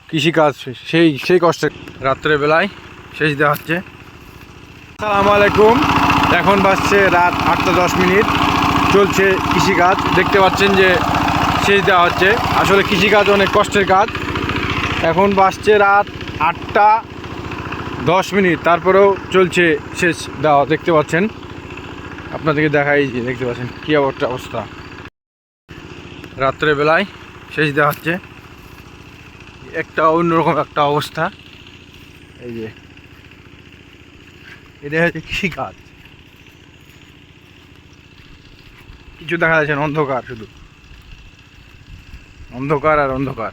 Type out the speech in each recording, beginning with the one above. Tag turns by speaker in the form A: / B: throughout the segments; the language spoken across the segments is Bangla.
A: কৃষিকাজ সেই সেই কষ্টের রাত্রের বেলায় সেচ দেওয়া হচ্ছে। আসসালামু আলাইকুম। এখন বাজছে রাত 8:10, চলছে কৃষিকাজ। দেখতে পাচ্ছেন যে সেচ দেওয়া হচ্ছে। আসলে কৃষিকাজ অনেক কষ্টের কাজ। এখন বাজছে রাত 8:10, তারপরেও চলছে সেচ দেওয়া। দেখতে পাচ্ছেন, আপনাদেরকে দেখাই যে দেখতে পাচ্ছেন কী অবস্থা। রাত্রের বেলায় সেচ দেওয়া হচ্ছে, একটা অন্যরকম একটা অবস্থা। এই যে এটা হচ্ছে কৃষিকাজ। কিছু দেখা যাচ্ছে না, অন্ধকার, শুধু অন্ধকার আর অন্ধকার।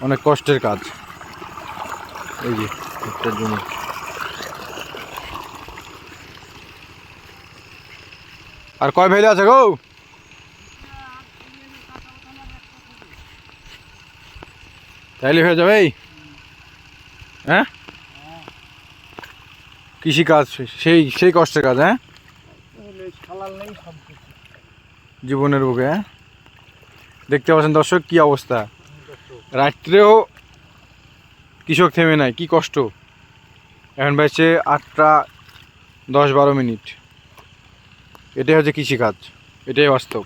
A: অনেক কষ্টের কাজ। এই যে একটা জমি, আর কয় ভেলে আছে গো? তাইলে হয়ে যাবে। হ্যাঁ, কৃষিকাজ সেই সেই কষ্টের কাজ। হ্যাঁ, জীবনের বুকে। হ্যাঁ, দেখতে পাচ্ছেন দর্শক কি অবস্থা। রাত্রেও কৃষক থেমে নাই, কি কষ্ট। এখন বাজছে 8:10-12। এটাই হচ্ছে কৃষিকাজ, এটাই বাস্তব।